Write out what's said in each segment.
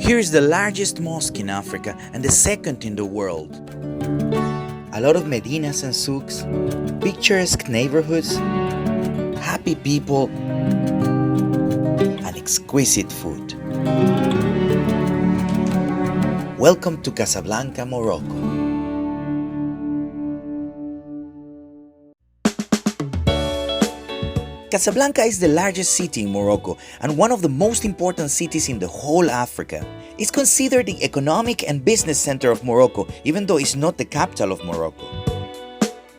Here is the largest mosque in Africa and the second in the world. A lot of medinas and souks, picturesque neighborhoods, happy people, and exquisite food. Welcome to Casablanca, Morocco. Casablanca is the largest city in Morocco and one of the most important cities in the whole Africa. It's considered the economic and business center of Morocco, even though it's not the capital of Morocco.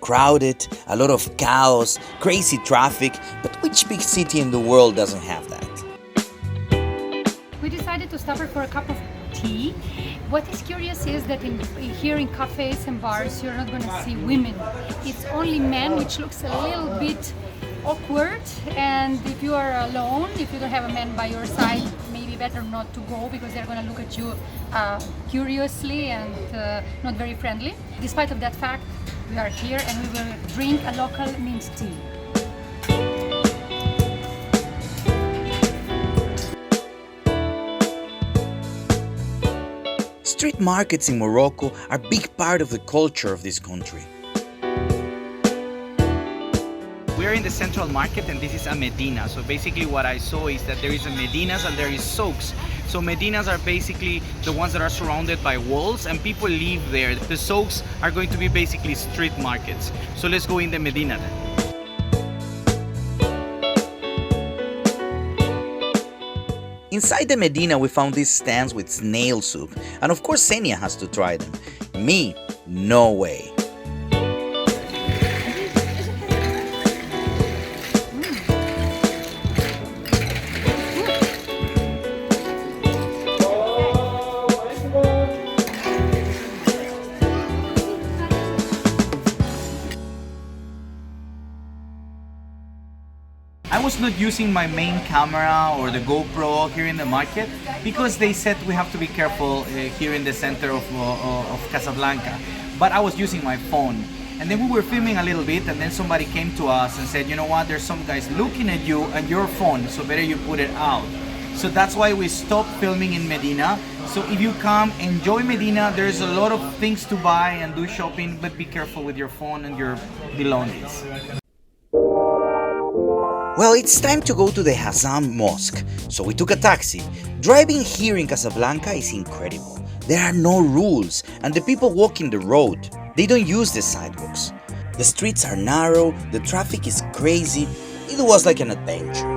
Crowded, a lot of chaos, crazy traffic, but which big city in the world doesn't have that? We decided to stop here for a cup of tea. What is curious is that here in cafes and bars you're not going to see women. It's only men, which looks a little bit awkward, and if you are alone, if you don't have a man by your side, maybe better not to go because they're going to look at you curiously and not very friendly. Despite of that fact, we are here and we will drink a local mint tea. Street markets in Morocco are a big part of the culture of this country. We are in the central market and this is a medina. So basically what I saw is that there is a medinas and there is souks. So medinas are basically the ones that are surrounded by walls and people live there. The souks are going to be basically street markets. So let's go in the medina then. Inside the Medina we found these stands with snail soup, and of course Senia has to try them. Me, no way. I was not using my main camera or the GoPro here in the market because they said we have to be careful here in the center of Casablanca. But I was using my phone. And then we were filming a little bit and then somebody came to us and said, you know what, there's some guys looking at you and your phone, so better you put it out. So that's why we stopped filming in Medina. So if you come, enjoy Medina. There's a lot of things to buy and do shopping, but be careful with your phone and your belongings. Well, it's time to go to the HASAAN Mosque, so we took a taxi. Driving here in Casablanca is incredible. There are no rules, and the people walking the road. They don't use the sidewalks. The streets are narrow, the traffic is crazy. It was like an adventure.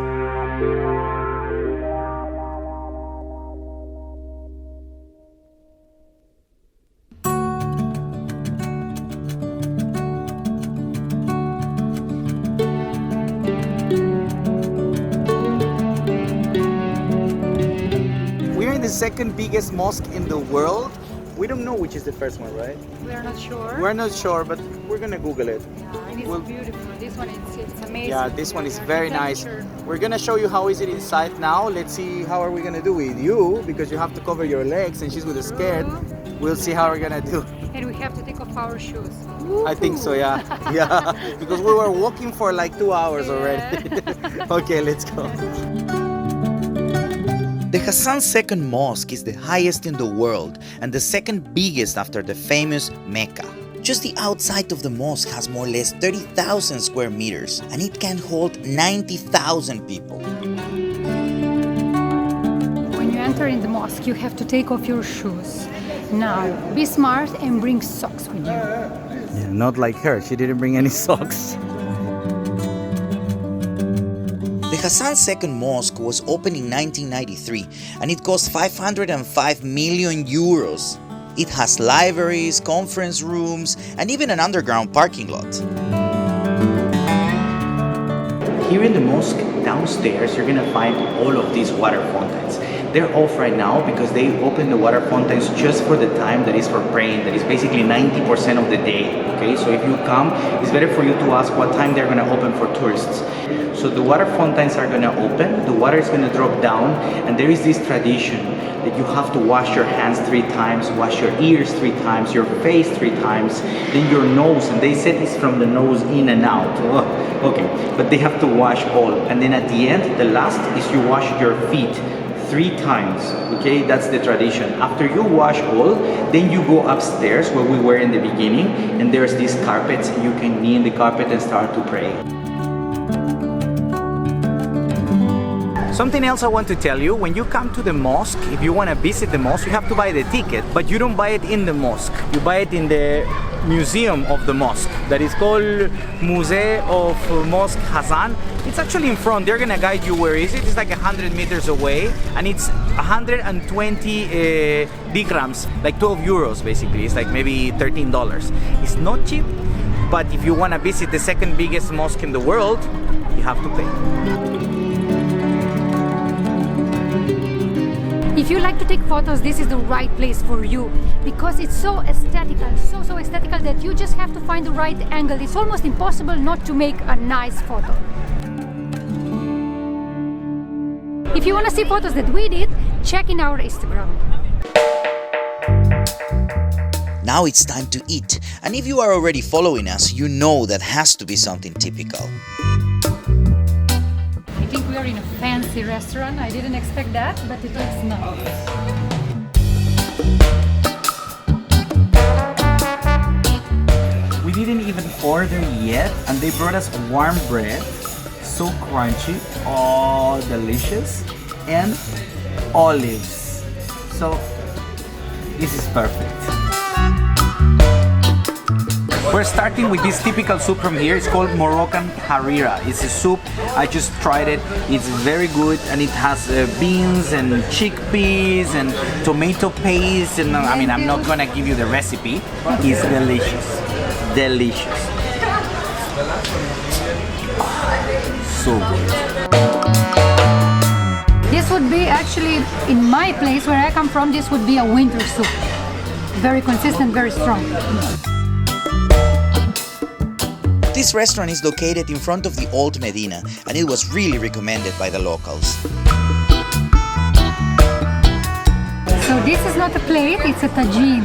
Second biggest mosque in the world. We don't know which is the first one, right? We are not sure. We're not sure, but we're gonna Google it. Yeah, and it's beautiful. This one it's amazing. Yeah, this one is very nice. We're gonna show you how is it inside now. Let's see how are we gonna do with you, because you have to cover your legs and she's with a skirt. We'll see how we're gonna do. And we have to take off our shoes. I think so, yeah. Yeah, because we were walking for like 2 hours already. Okay, let's go. The Hassan II Mosque is the highest in the world and the second biggest after the famous Mecca. Just the outside of the mosque has more or less 30,000 square meters and it can hold 90,000 people. When you enter in the mosque, you have to take off your shoes. Now, be smart and bring socks with you. Yeah, not like her, she didn't bring any socks. The Hassan II Mosque was opened in 1993 and it cost 505 million euros. It has libraries, conference rooms, and even an underground parking lot. Here in the mosque, downstairs, you're gonna find all of these water fountains. They're off right now because they open the water fountains just for the time that is for praying, that is basically 90% of the day. Okay, so if you come, it's better for you to ask what time they're gonna open for tourists. So the water fountains are gonna open, the water is gonna drop down, and there is this tradition that you have to wash your hands 3 times, wash your ears 3 times, your face 3 times, then your nose, and they said it's from the nose in and out. Oh, okay, but they have to wash all, and then at the end, the last is you wash your feet 3 times. Okay, that's the tradition. After you wash all, then you go upstairs where we were in the beginning, and there's these carpets. You can kneel in the carpet and start to pray. Something else I want to tell you, when you come to the mosque, if you want to visit the mosque, you have to buy the ticket, but you don't buy it in the mosque. You buy it in the museum of the mosque that is called Museum of Mosque Hassan. It's actually in front. They're gonna guide you where is it. It's like 100 meters away, and it's 120 dirhams, like 12 euros basically. It's like maybe $13. It's not cheap, but if you want to visit the second biggest mosque in the world, you have to pay. If you like to take photos, this is the right place for you because it's so aesthetical, so aesthetical that you just have to find the right angle. It's almost impossible not to make a nice photo. If you want to see photos that we did, check in our Instagram. Now it's time to eat, and if you are already following us, you know that has to be something typical. I think we are in a fancy restaurant. I didn't expect that, but it looks nice. We didn't even order yet, and they brought us warm bread, so crunchy, oh delicious, and olives. So this is perfect. We're starting with this typical soup from here. It's called Moroccan harira. It's a soup. I just tried it. It's very good, and it has beans and chickpeas and tomato paste. And I mean, I'm not gonna give you the recipe. It's delicious, delicious. So good. This would be actually, in my place where I come from, this would be a winter soup. Very consistent, very strong. This restaurant is located in front of the old Medina, and it was really recommended by the locals. So this is not a plate, it's a tagine.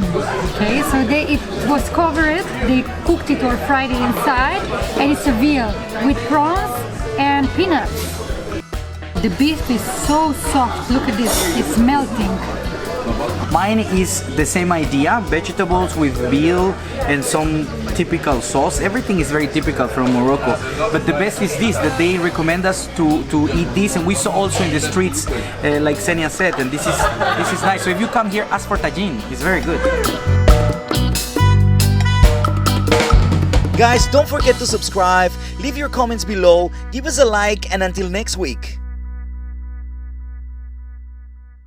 Okay, so it was covered, they cooked it or fried it inside, and it's a veal with prawns and peanuts. The beef is so soft, look at this, it's melting. Mine is the same idea, vegetables with veal and some typical sauce. Everything is very typical from Morocco. But the best is this, that they recommend us to eat this, and we saw also in the streets, like Senia said, and this is nice. So if you come here, ask for tagine. It's very good. Guys, don't forget to subscribe, leave your comments below, give us a like, and until next week.